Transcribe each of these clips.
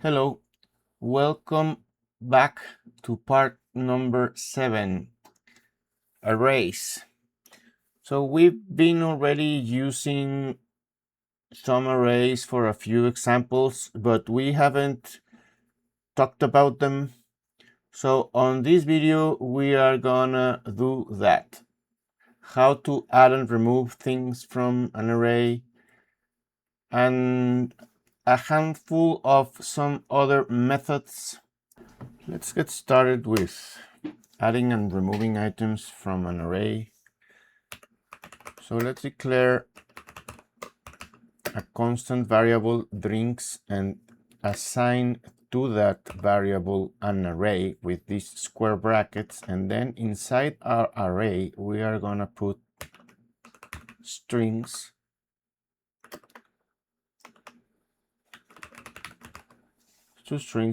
Hello, welcome back to part number 7, arrays. So we've been already using some arrays for a few examples, but we haven't talked about them. So on this video, we are gonna do that. How to add and remove things from an array, and a handful of some other methods. Let's get started with adding and removing items from an array. So let's declare a constant variable drinks and assign to that variable an array with these square brackets, and then inside our array we are gonna put strings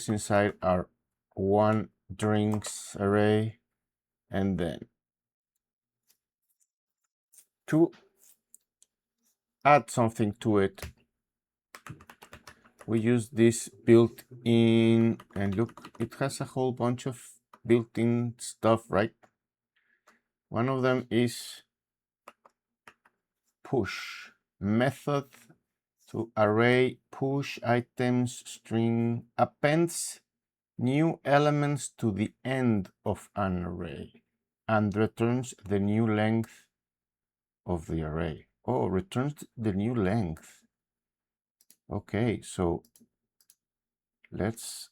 inside our one drinks array, and then to add something to it we use this built-in, and look, it has a whole bunch of built-in stuff, right? One of them is push method to array push items string appends new elements to the end of an array and returns the new length of the array. Oh, returns the new length. Okay, so let's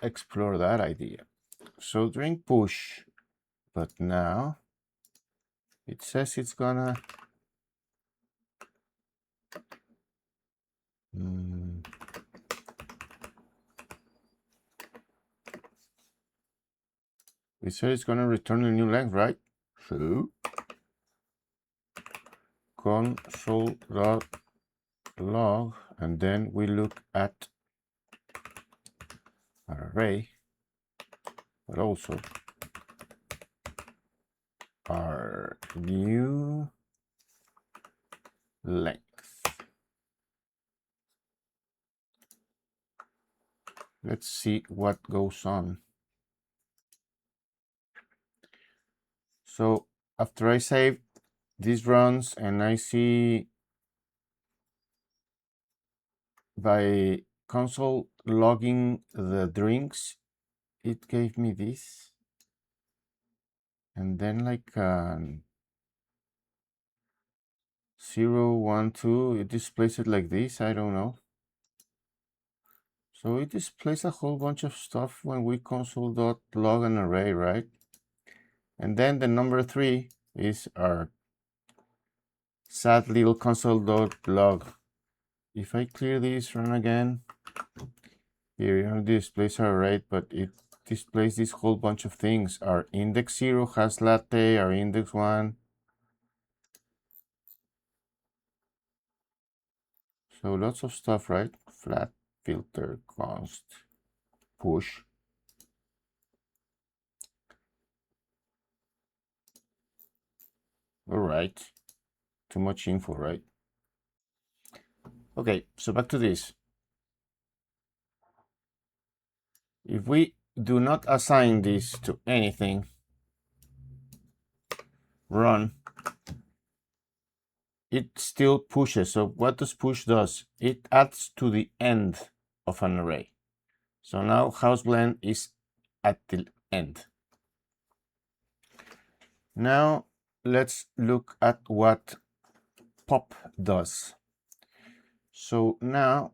explore that idea. So during push, but now it says it's gonna it says it's gonna return a new length, right? So console.log, and then we look at our array, but also our new length. Let's see what goes on. So after I save, this runs, and I see by console logging the drinks, it gave me this, and then like 0, 1, 2, it displays it like this. I don't know. So it displays a whole bunch of stuff when we console.log an array, right? And then the number 3 is our sad little console.log. If I clear this, run again, here it only displays our array, but it displays this whole bunch of things. Our index 0 has latte, our index 1. So lots of stuff, right? Flat, filter, const, push. All right, too much info, right? Okay, so back to this. If we do not assign this to anything, run, it still pushes. So what does push does? It adds to the end of an array. So now houseblend is at the end. Now let's look at what pop does. So now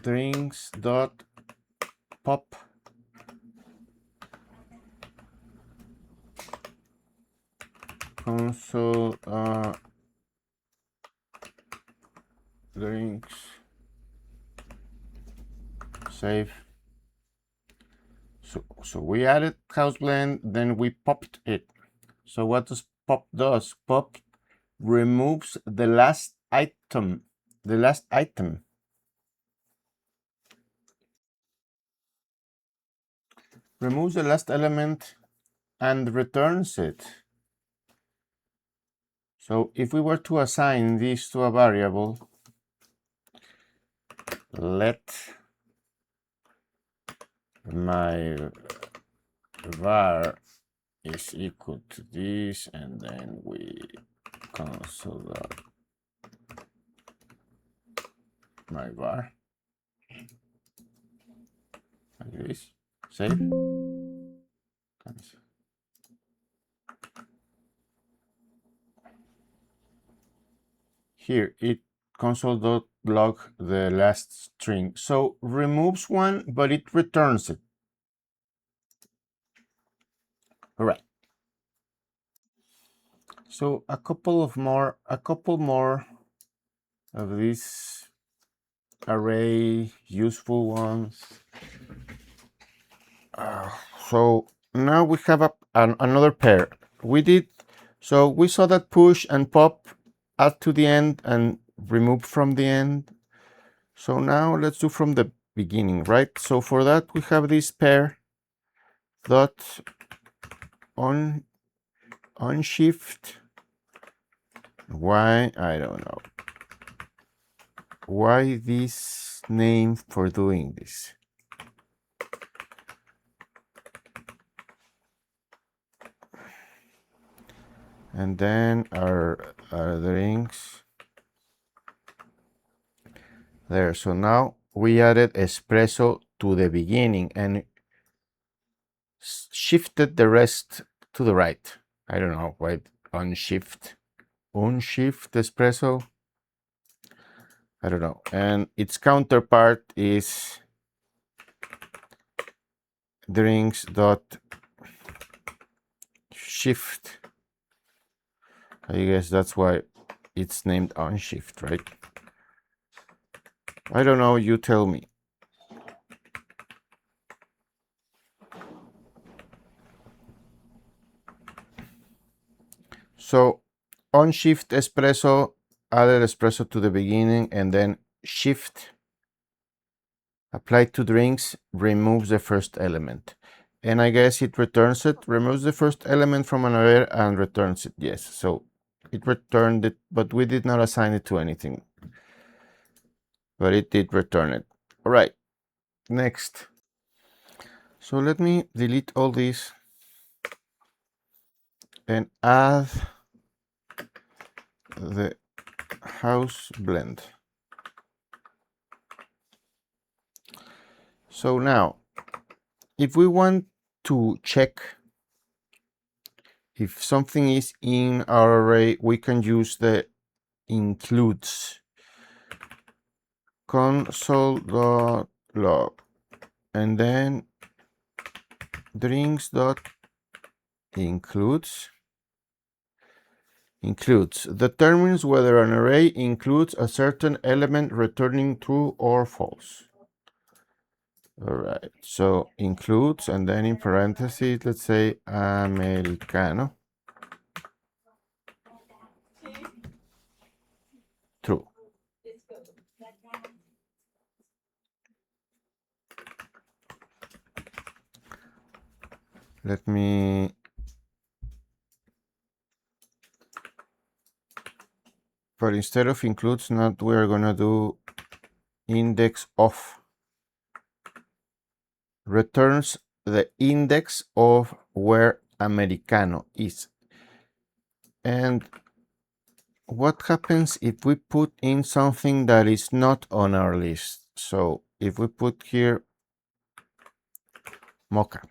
drinks.pop console drinks, save. So we added houseblend, then we popped it. So what does pop does? Pop removes the last item. removes the last element and returns it. So if we were to assign this to a variable, let my var is equal to this, and then we console my var, like this, save. Here it console.log the last string. So removes one, but it returns it. All right. So a couple more of these array useful ones. So now we have another pair. So we saw that push and pop, add to the end and remove from the end. So now let's do from the beginning, right? So for that we have this pair dot unshift. Why? I don't know. Why this name for doing this? And then our drinks there. So now we added espresso to the beginning and shifted the rest to the right. I don't know why unshift espresso. I don't know. And its counterpart is drinks dot shift. I guess that's why it's named unshift, right? I don't know, you tell me. So unshift espresso, added espresso to the beginning, and then shift applied to drinks removes the first element. And I guess it returns it, removes the first element from an array and returns it. Yes, so it returned it, but we did not assign it to anything. But it did return it. All right, next. So let me delete all this and add the house blend. So now, if we want to check if something is in our array, we can use the includes console.log and then drinks.includes determines whether an array includes a certain element returning true or false. All right, so includes, and then in parentheses, let's say americano. True. Let me but instead of includes, not we're gonna do indexOf. Returns the index of where americano is. And what happens if we put in something that is not on our list? So if we put here mocha,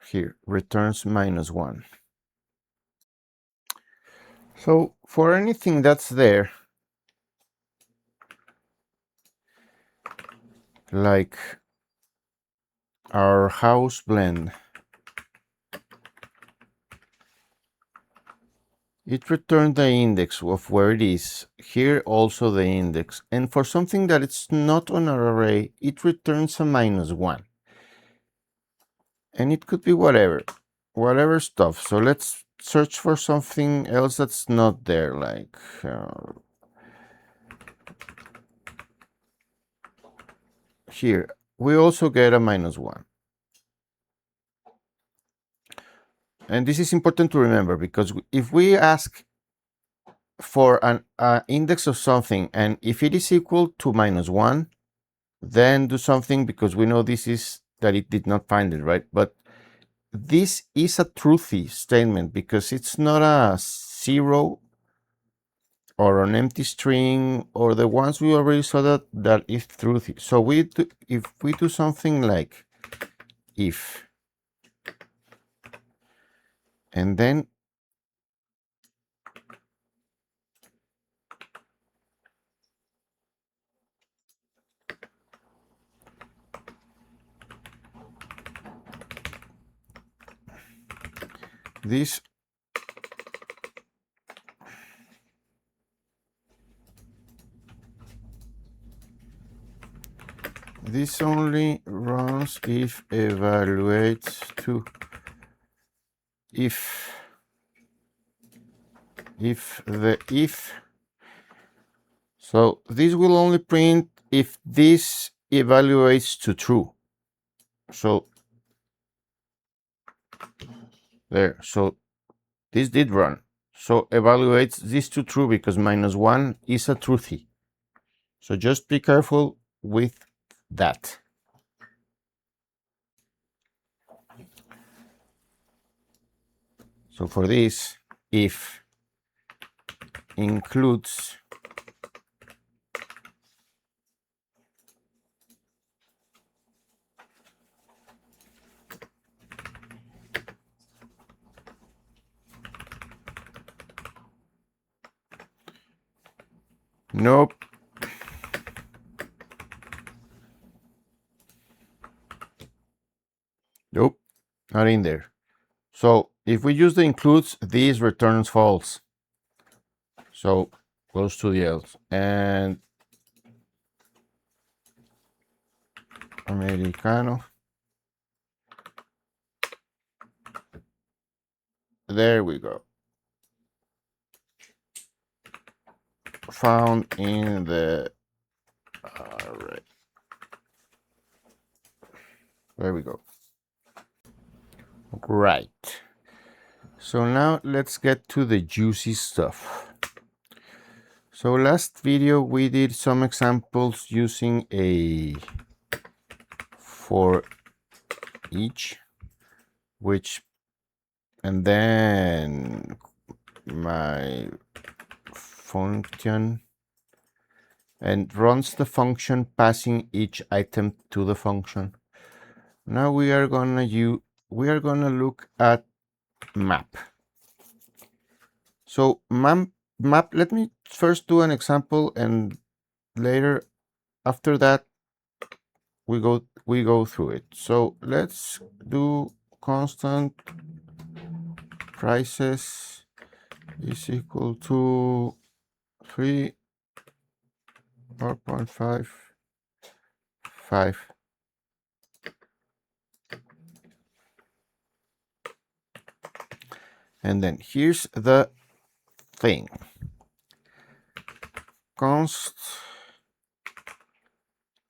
here returns -1. So for anything that's there, like our house blend, it returned the index of where it is. Here also the index. And for something that it's not on our array, it returns a -1. And it could be whatever stuff. So let's search for something else that's not there, like here, we also get a -1. And this is important to remember, because if we ask for an index of something, and if it is equal to -1, then do something, because we know this is that it did not find it, right? But this is a truthy statement, because it's not a 0 or an empty string, or the ones we already saw that is truthy. So if we do something like if, and then this only runs if evaluates to if the if. So this will only print if this evaluates to true. So there, so this did run. So evaluates this to true, because -1 is a truthy. So just be careful with that. So for this, if includes nope. Nope, not in there. So if we use the includes, this returns false. So close to the else. And Americano. There we go. Found in the array. There we go. Right. So now let's get to the juicy stuff. So last video we did some examples using a for each, and then my function, and runs the function passing each item to the function. Now we are gonna look at map. So map, let me first do an example, and later, after that, we go through it. So let's do constant prices is equal to 3 4.5 5. And then here's the thing. Const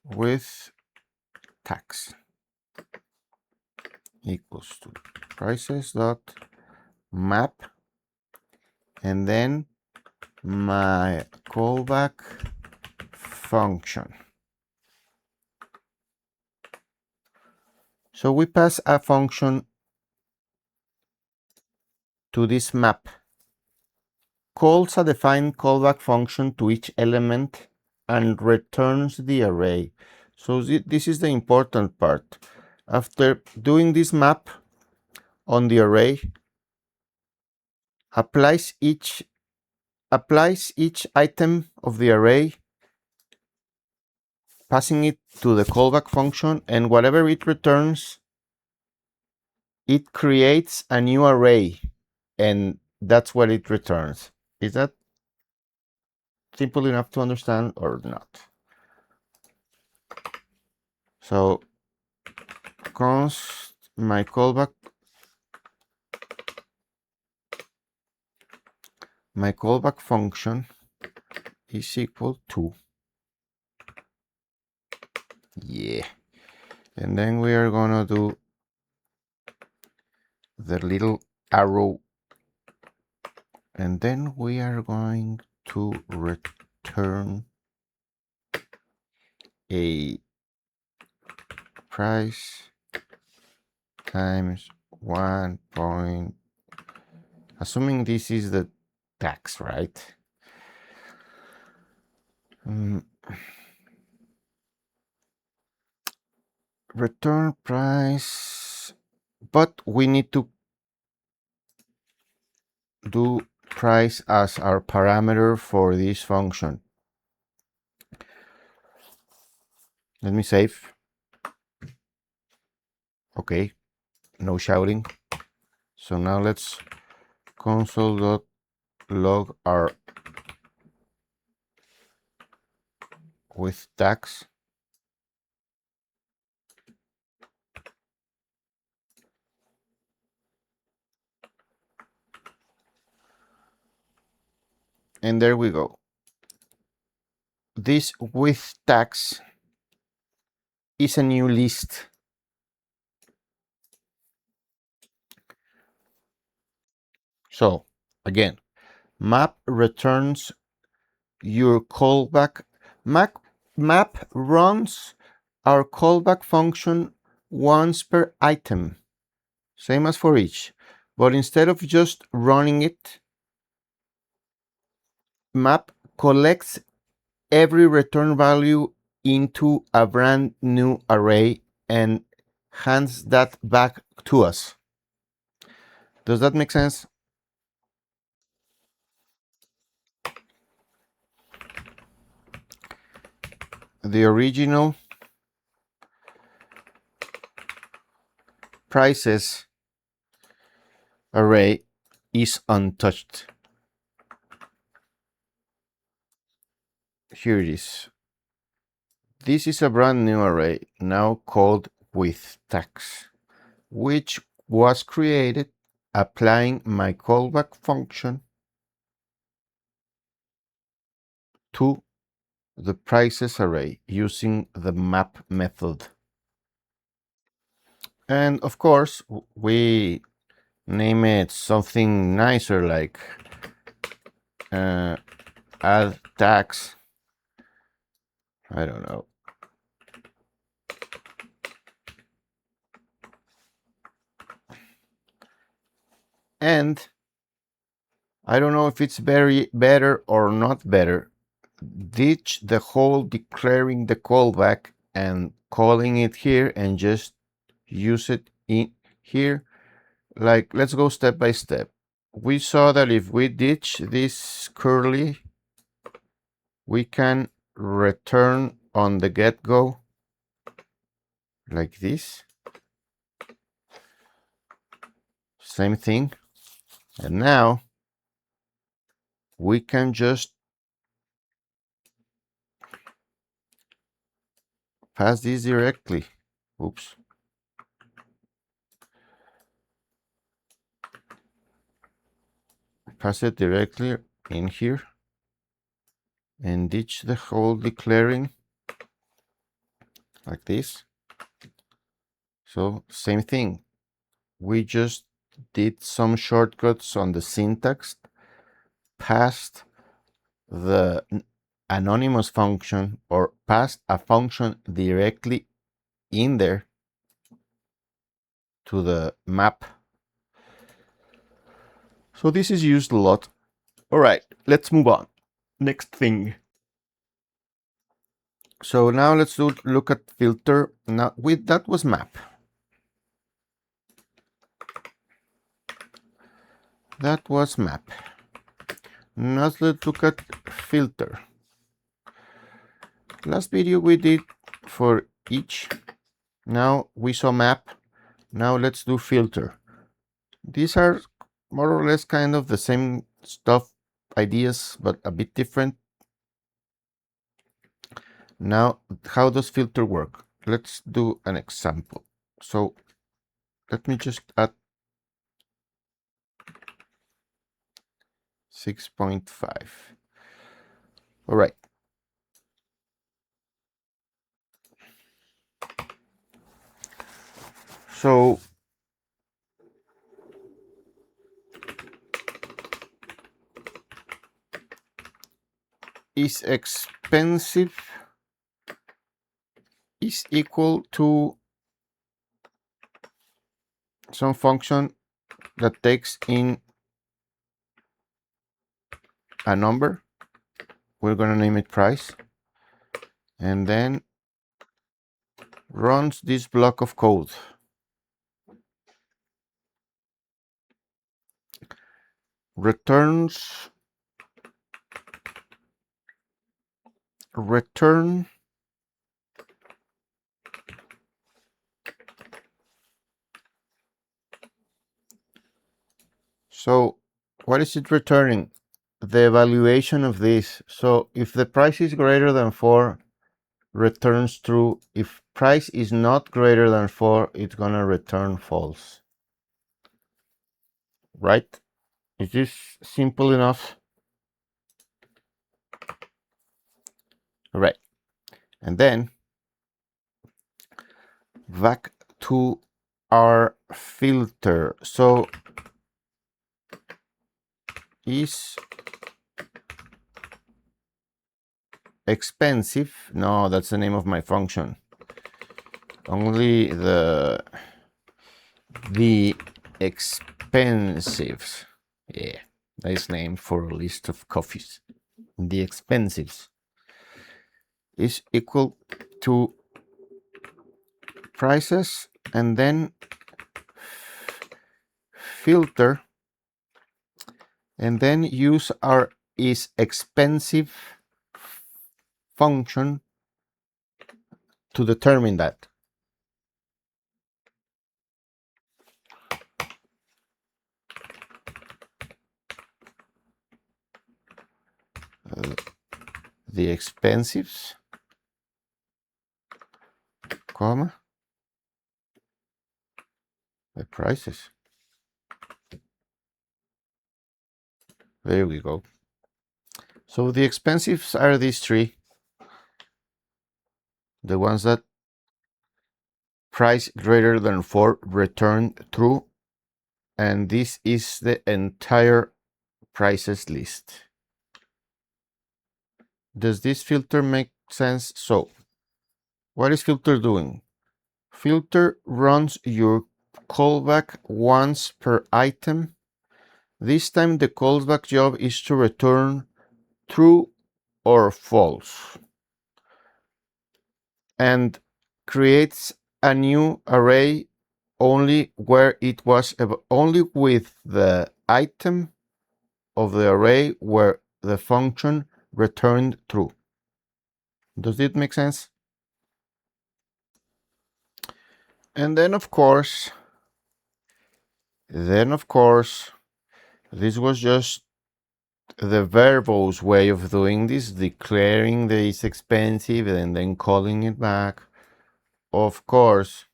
with tax equals to prices dot map, and then my callback function. So we pass a function to this map, calls a defined callback function to each element, and returns the array. So this is the important part. After doing this map on the array, applies each item of the array, passing it to the callback function, and whatever it returns, it creates a new array, and that's what it returns. Is that simple enough to understand or not? So const my callback function is equal to, yeah, And then we are gonna do the little arrow, and then we are going to return a price times 1 point, assuming this is the tax, right? Return price, but we need to do price as our parameter for this function. Let me save. Okay, no shouting. So now let's console.log our with tax. And there we go. This with tax is a new list. So again, map returns your callback. Map runs our callback function once per item, same as for each. But instead of just running it, map collects every return value into a brand new array and hands that back to us. Does that make sense? The original prices array is untouched. Here it is. This is a brand new array now called with tax, which was created applying my callback function to the prices array using the map method. And of course, we name it something nicer like add tax. I don't know. And I don't know if it's better or not better. Ditch the whole declaring the callback and calling it here and just use it in here. Like, let's go step by step. We saw that if we ditch this curly, we can return on the get-go like this. Same thing. And now we can just pass this directly. Oops. Pass it directly in here and ditch the whole declaring like this. So same thing. We just did some shortcuts on the syntax, passed the anonymous function or passed a function directly in there to the map. So this is used a lot. All right, let's move on. Next thing. So now let's look at filter. Now that was map. That was map. Now let's look at filter. Last video we did for each. Now we saw map. Now let's do filter. These are more or less kind of the same stuff, ideas, but a bit different. Now, how does filter work? Let's do an example. So let me just add 6.5. All right. So is expensive is equal to some function that takes in a number. We're going to name it price, and then runs this block of code. Returns return so what is it returning? The evaluation of this. So if the price is greater than 4, returns true. If price is not greater than 4, it's gonna return false. Right? Is this simple enough? Right. And then back to our filter. So is expensive? No, that's the name of my function. Only the expensives. Yeah, nice name for a list of coffees. The expensives is equal to prices, and then filter, and then use our is expensive function to determine that. The expensives, comma, the prices. There we go. So the expensives are these three, the ones that price greater than 4 return true, and this is the entire prices list. Does this filter make sense? So what is filter doing? Filter runs your callback once per item. This time the callback job is to return true or false, and creates a new array only where it was only with the item of the array where the function returned true. Does it make sense? And then of course, this was just the verbose way of doing this, declaring that it's expensive and then calling it back. Of course,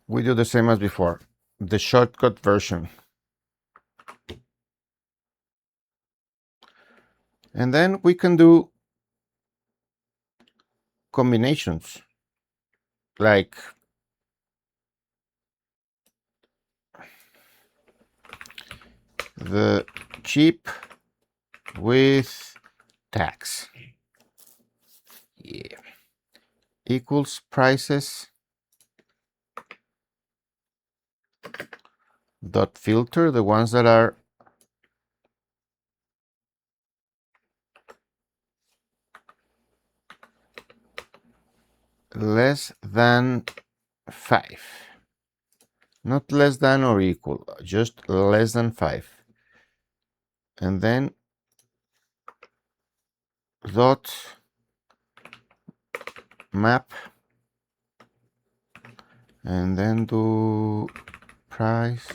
we do the same as before, the shortcut version. And then we can do combinations, like the cheap with tax. Yeah. Equals prices dot filter, the ones that are less than 5. Not less than or equal, just less than 5. And then dot map, and then do price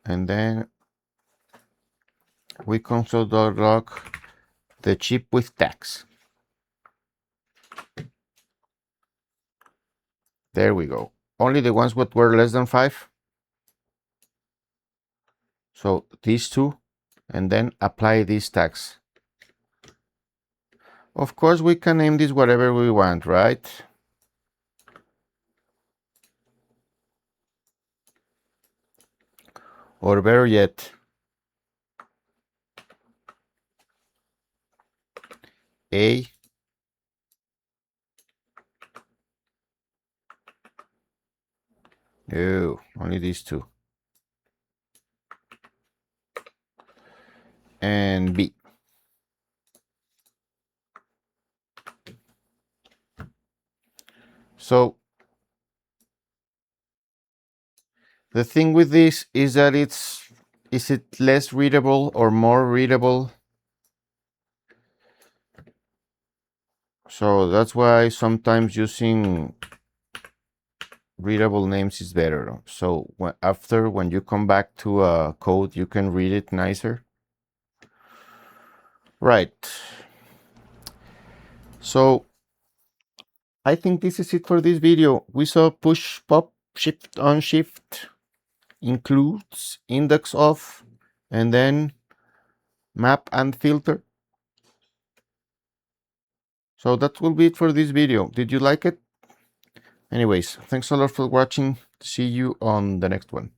and then we console.log the chip with tags. There we go. Only the ones that were less than 5. So these two, and then apply these tags. Of course, we can name this whatever we want, right? Or better yet, A, no, only these two, and B. So the thing with this is that is it less readable or more readable? So that's why sometimes using readable names is better. So when you come back to a code, you can read it nicer. Right. So I think this is it for this video. We saw push, pop, shift, unshift, includes, indexOf, and then map and filter. So that will be it for this video. Did you like it? Anyways, thanks a lot for watching. See you on the next one.